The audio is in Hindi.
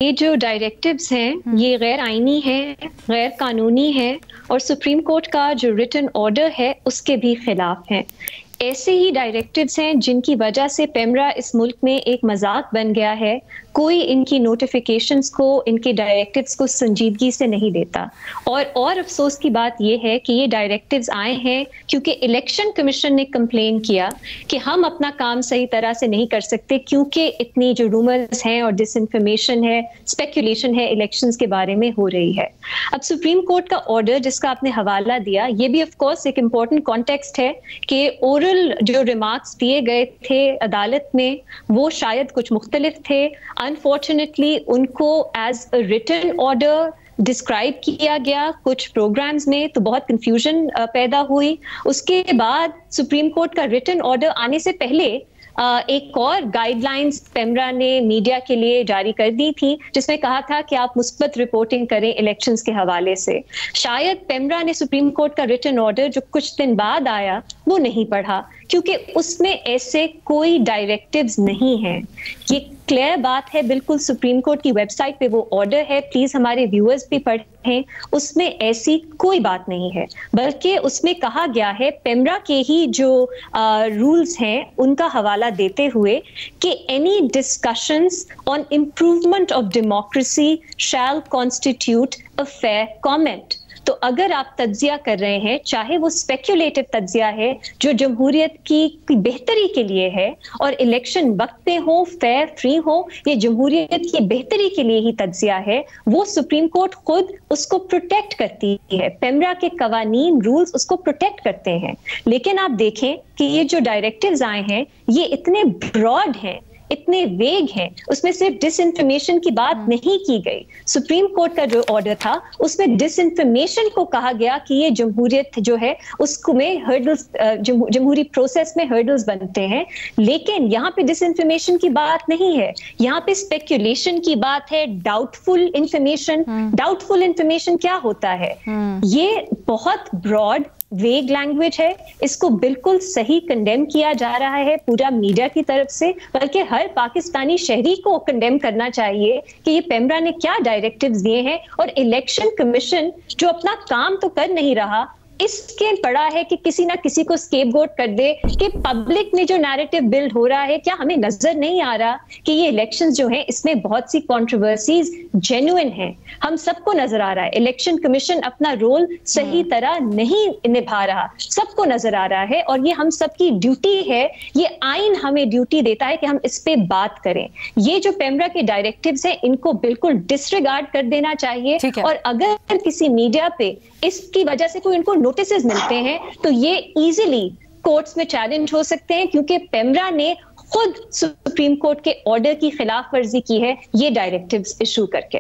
ये जो डायरेक्टिव्स हैं ये गैर आईनी है, गैर कानूनी है और सुप्रीम कोर्ट का जो रिटन ऑर्डर है उसके भी खिलाफ है। ऐसे ही डायरेक्टिव्स हैं जिनकी वजह से पेमरा इस मुल्क में एक मजाक बन गया है। कोई इनकी नोटिफिकेशंस को, इनके डायरेक्टिव्स को संजीदगी से नहीं लेता। और अफसोस की बात यह है कि ये डायरेक्टिव्स आए हैं क्योंकि इलेक्शन कमीशन ने कंप्लेन किया कि हम अपना काम सही तरह से नहीं कर सकते क्योंकि इतनी जो रूमर्स हैं और डिसइंफॉर्मेशन है, स्पेकुलेशन है इलेक्शंस के बारे में हो रही है। अब सुप्रीम कोर्ट का ऑर्डर जिसका आपने हवाला दिया, ये भी ऑफ कोर्स एक इम्पोर्टेंट कॉन्टेक्स्ट है कि ओरल जो रिमार्क्स दिए गए थे अदालत में वो शायद कुछ मुख्तलिफ थे। अनफॉर्चुनेटली उनको as a written order describe किया गया कुछ प्रोग्राम्स में, तो बहुत कंफ्यूजन पैदा हुई। उसके बाद सुप्रीम कोर्ट का रिटन ऑर्डर आने से पहले एक और गाइडलाइंस पेमरा ने मीडिया के लिए जारी कर दी थी जिसमें कहा था कि आप मुस्बत रिपोर्टिंग करें इलेक्शंस के हवाले से। शायद पेमरा ने सुप्रीम कोर्ट का रिटन ऑर्डर जो कुछ दिन बाद आया वो नहीं पढ़ा क्योंकि उसमें ऐसे कोई डायरेक्टिव्स नहीं हैं। ये क्लियर बात है, बिल्कुल सुप्रीम कोर्ट की वेबसाइट पे वो ऑर्डर है, प्लीज हमारे व्यूअर्स भी पढ़ें। उसमें ऐसी कोई बात नहीं है, बल्कि उसमें कहा गया है पेमरा के ही जो रूल्स हैं उनका हवाला देते हुए कि any discussions on improvement of democracy shall constitute a fair comment. तो अगर आप तज्जिया कर रहे हैं, चाहे वो स्पेक्युलेटिव तज्जिया है जो जमहूरियत की बेहतरी के लिए है और इलेक्शन वक्त पे हो, फेयर फ्री हो, ये जमहूरियत की बेहतरी के लिए ही तज्जिया है, वो सुप्रीम कोर्ट खुद उसको प्रोटेक्ट करती है। पेमरा के कवानीन रूल्स उसको प्रोटेक्ट करते हैं। लेकिन आप देखें कि ये जो डायरेक्टिव्स आए हैं ये इतने ब्रॉड हैं, इतने वेग हैं, उसमें सिर्फ डिसइंफॉर्मेशन की बात नहीं की गई। सुप्रीम कोर्ट का जो ऑर्डर था उसमें डिसइंफॉर्मेशन को कहा गया कि ये जमहूरियत जो है उसको में हर्डल्स, जमहूरी प्रोसेस में हर्डल्स बनते हैं। लेकिन यहाँ पे डिसइंफॉर्मेशन की बात नहीं है, यहाँ पे स्पेक्यूलेशन की बात है, डाउटफुल इंफॉर्मेशन। डाउटफुल इंफॉर्मेशन क्या होता है? ये बहुत ब्रॉड वेग लैंग्वेज है, इसको बिल्कुल सही कंडेम किया जा रहा है पूरा मीडिया की तरफ से, बल्कि हर पाकिस्तानी शहरी को कंडेम करना चाहिए कि ये पेमरा ने क्या डायरेक्टिव्स दिए हैं। और इलेक्शन कमीशन जो अपना काम तो कर नहीं रहा, इसके पड़ा है कि किसी ना किसी को स्केपगोट कर दे कि पब्लिक में जो नैरेटिव बिल्ड हो रहा है, क्या हमें नजर नहीं आ रहा कि ये इलेक्शंस जो हैं इसमें बहुत सी कंट्रोवर्सीज जेन्युइन हैं। हम सबको नजर आ रहा है इलेक्शन कमीशन अपना रोल सही तरह नहीं निभा रहा, सबको नजर आ रहा है और ये हम सबकी ड्यूटी है, ये आइन हमें ड्यूटी देता है कि हम इस पे बात करें। ये जो पेमरा के डायरेक्टिव्स हैं इनको बिल्कुल डिसरिगार्ड कर देना चाहिए। और अगर किसी मीडिया पे इसकी वजह से कोई इनको नोटिसेस मिलते हैं तो ये इजीली कोर्ट्स में चैलेंज हो सकते हैं क्योंकि पेमरा ने खुद सुप्रीम कोर्ट के ऑर्डर की खिलाफ वर्जी की है ये डायरेक्टिव्स इशू करके।